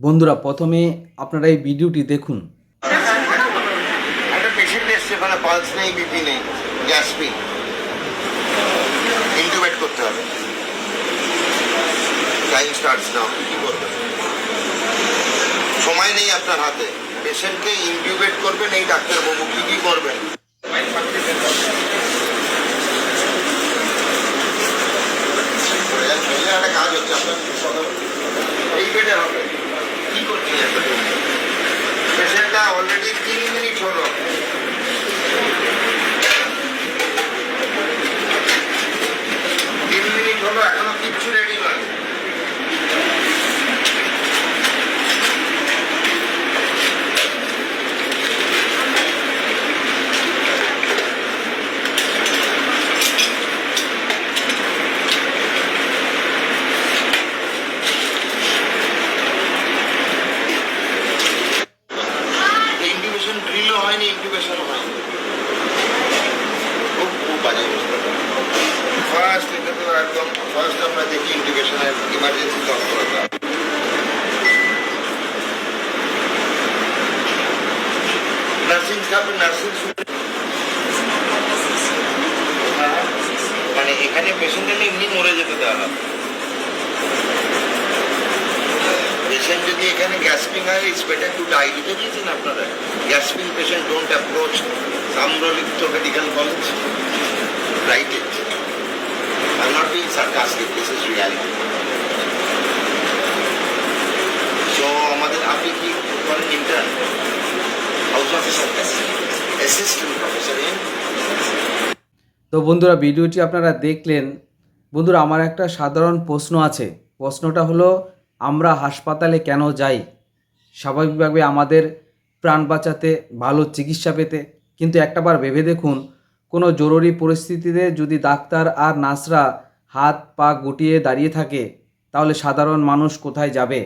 বন্ধুরা প্রথমে আপনারা এই ভিডিওটি দেখুন। একটা পেশেন্ট এসছে, ওখানে পালস নেই, বিপি নেই, গ্যাস্ট্রিক, ইনটিউবেট করতে হবে। Time starts now. কি করবেন? সময় নেই আপনার হাতে। পেশেন্টকে ইনটিউবেট করবেন, এই ডাক্তারবাবু কি করবেন? একটা কাজ হচ্ছে আপনার এই বেডে হবে। কি করছি একটা পেশেন্টটা অলরেডি 3 মিনিট হলো, এখনো কিচ্ছু রেডি নয়। ইনকিউবেশন ড্রিলও হয়নি, ইনকিউবেশনও হয়নি। খুব বাজে অবস্থা। ফার্স্ট এটা তো একদম ফার্স্ট আমরা দেখি ইনকিউবেশনের ইমার্জেন্সি তৎপরতা। নার্সিং স্টাফ, নার্সিং মানে এখানে পেশেন্টের এমনি মরে যেতে দেওয়া হবে। পেশেন্ট যদি এখানে গ্যাস্পিং হয়, ইটস বেটার টু ডাই। লিখে দিয়েছেন আপনারা, গ্যাস্পিং পেশেন্ট ডোন্ট অ্যাপ্রোচ সামরোলিপ্ত medical college. Write it. I'm not being sarcastic, this is reality. So, আমাদের আপনি কি করেন? Intern, house officer, assistant professor. তো বন্ধুরা ভিডিওটি আপনারা দেখলেন। বন্ধুরা আমার একটা সাধারণ প্রশ্ন আছে। প্রশ্নটা হলো, আমরা হাসপাতালে কেন যাই? স্বাভাবিকভাবে আমাদের প্রাণ বাঁচাতে, ভালো চিকিৎসা পেতে। কিন্তু একটাবার ভেবে দেখুন, কোনো জরুরি পরিস্থিতিতে যদি ডাক্তার আর নার্সরা হাত পা গুটিয়ে দাঁড়িয়ে থাকে, তাহলে সাধারণ মানুষ কোথায় যাবে?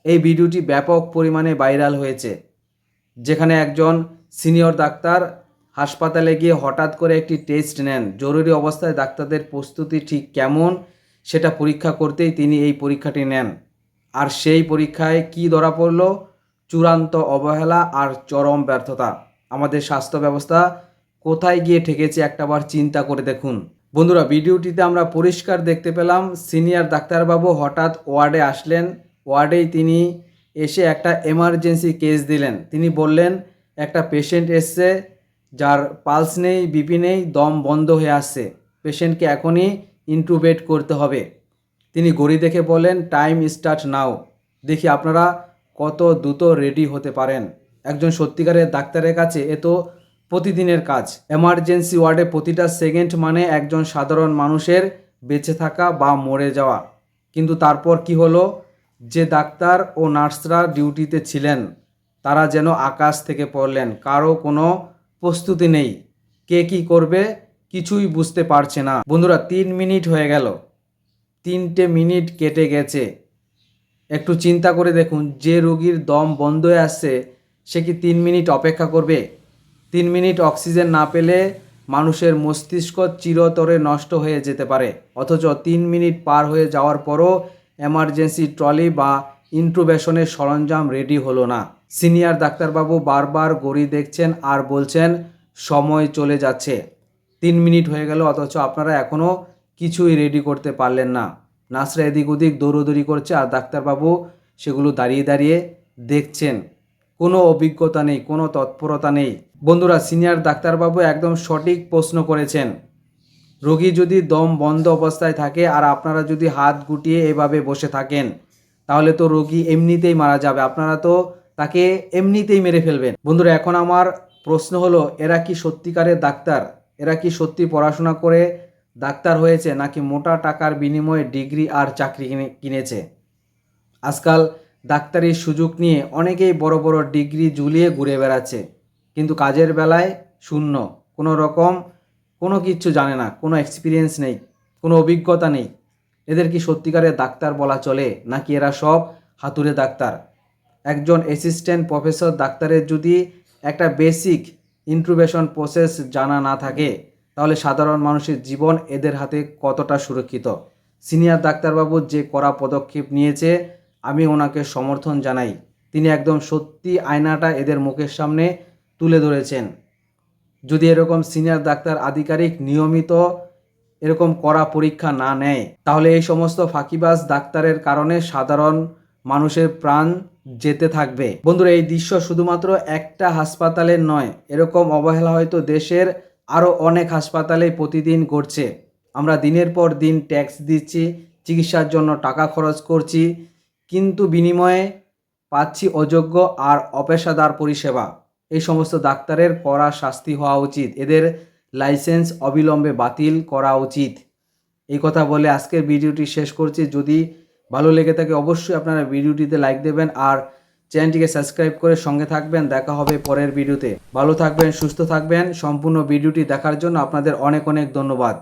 এই ভিডিওটি ব্যাপক পরিমাণে ভাইরাল হয়েছে, যেখানে একজন সিনিয়র ডাক্তার হাসপাতালে গিয়ে হঠাৎ করে একটি টেস্ট নেন। জরুরি অবস্থায় ডাক্তারদের প্রস্তুতি ঠিক কেমন সেটা পরীক্ষা করতেই তিনি এই পরীক্ষাটি নেন। আর সেই পরীক্ষায় কি ধরা পড়ল? চূড়ান্ত অবহেলা আর চরম ব্যর্থতা। আমাদের স্বাস্থ্য ব্যবস্থা কোথায় গিয়ে ঠেকেছে একটাবার চিন্তা করে দেখুন। বন্ধুরা ভিডিওটিতে আমরা পরিষ্কার দেখতে পেলাম, সিনিয়র ডাক্তারবাবু হঠাৎ ওয়ার্ডে আসলেন। ওয়ার্ডেই তিনি এসে একটা এমার্জেন্সি কেস দিলেন। তিনি বললেন, একটা পেশেন্ট এসছে, যার পালস নেই, বিপি নেই, দম বন্ধ হয়ে আসছে, পেশেন্টকে এখনই ইনটিউবেট করতে হবে। তিনি ঘড়ি দেখে বললেন, টাইম স্টার্ট নাও। দেখি আপনারা কত দ্রুত রেডি হতে পারেন। একজন সত্যিকারের ডাক্তারের কাছে এ তো প্রতিদিনের কাজ। এমার্জেন্সি ওয়ার্ডে প্রতিটা সেকেন্ড মানে একজন সাধারণ মানুষের বেঁচে থাকা বা মরে যাওয়া। কিন্তু তারপর কি হলো? যে ডাক্তার ও নার্সরা ডিউটিতে ছিলেন, তারা যেন আকাশ থেকে পড়লেন। কারো কোনো প্রস্তুতি নেই, কে কী করবে কিছুই বুঝতে পারছে না। বন্ধুরা 3 মিনিট হয়ে গেল, 3টে মিনিট কেটে গেছে। একটু চিন্তা করে দেখুন, যে রোগীর দম বন্ধ হয়ে আসছে, সে কি 3 মিনিট অপেক্ষা করবে? 3 মিনিট অক্সিজেন না পেলে মানুষের মস্তিষ্ক চিরতরে নষ্ট হয়ে যেতে পারে। অথচ 3 মিনিট পার হয়ে যাওয়ার পরও এমার্জেন্সি ট্রলি বা ইন্ট্রুবেশনের সরঞ্জাম রেডি হলো না। সিনিয়র ডাক্তারবাবু বারবার ঘড়ি দেখছেন আর বলছেন, সময় চলে যাচ্ছে। 3 মিনিট হয়ে গেল, অথচ আপনারা এখনও কিছুই রেডি করতে পারলেন না। নার্সরা এদিক ওদিক দৌড়োদৌড়ি করছে আর ডাক্তারবাবু সেগুলো দাঁড়িয়ে দাঁড়িয়ে দেখছেন। কোনো অভিজ্ঞতা নেই, কোনো তৎপরতা নেই। বন্ধুরা সিনিয়র ডাক্তারবাবু একদম সঠিক প্রশ্ন করেছেন। রোগী যদি দম বন্ধ অবস্থায় থাকে আর আপনারা যদি হাত গুটিয়ে এভাবে বসে থাকেন, তাহলে তো রোগী এমনিতেই মারা যাবে। আপনারা তো তাকে এমনিতেই মেরে ফেলবেন। বন্ধুরা এখন আমার প্রশ্ন হলো, এরা কি সত্যিকারের ডাক্তার? এরা কি সত্যি পড়াশোনা করে ডাক্তার হয়েছে, নাকি মোটা টাকার বিনিময়ে ডিগ্রি আর চাকরি কিনেছে? আজকাল ডাক্তারির সুযোগ নিয়ে অনেকেই বড় বড় ডিগ্রি ঝুলিয়ে ঘুরে বেড়াচ্ছে, কিন্তু কাজের বেলায় শূন্য। কোনো কিচ্ছু জানে না, কোনো এক্সপিরিয়েন্স নেই, কোনো অভিজ্ঞতা নেই। এদের কি সত্যিকারের ডাক্তার বলা চলে, নাকি এরা সব হাতুড়ে ডাক্তার? একজন অ্যাসিস্ট্যান্ট প্রফেসর ডাক্তারের যদি একটা বেসিক ইন্ট্রুবেশন প্রসেস জানা না থাকে, তাহলে সাধারণ মানুষের জীবন এদের হাতে কতটা সুরক্ষিত? সিনিয়র ডাক্তারবাবু যে কড়া পদক্ষেপ নিয়েছে, আমি ওনাকে সমর্থন জানাই। তিনি একদম সত্যি আয়নাটা এদের মুখের সামনে তুলে ধরেছেন। যদি এরকম সিনিয়র ডাক্তার আধিকারিক নিয়মিত এরকম কড়া পরীক্ষা না নেয়, তাহলে এই সমস্ত ফাঁকিবাজ ডাক্তারের কারণে সাধারণ মানুষের প্রাণ যেতে থাকবে। বন্ধুরা, এই দৃশ্য শুধুমাত্র একটা হাসপাতালের নয়, এরকম অবহেলা হয়তো দেশের আরও অনেক হাসপাতালে প্রতিদিন ঘটছে। আমরা দিনের পর দিন ট্যাক্স দিচ্ছি, চিকিৎসার জন্য টাকা খরচ করছি, কিন্তু বিনিময়ে পাচ্ছি অযোগ্য আর অপেশাদার পরিষেবা। এই সমস্ত ডাক্তারের কড়া শাস্তি হওয়া উচিত, এদের লাইসেন্স অবিলম্বে বাতিল করা উচিত। এই কথা বলে আজকের ভিডিওটি শেষ করছি। যদি ভালো লেগে থাকে অবশ্যই আপনারা ভিডিওটিতে লাইক দেবেন আর চ্যানেলটিকে সাবস্ক্রাইব করে সঙ্গে থাকবেন। দেখা হবে পরের ভিডিওতে। ভালো থাকবেন, সুস্থ থাকবেন। সম্পূর্ণ ভিডিওটি দেখার জন্য আপনাদের অনেক অনেক ধন্যবাদ।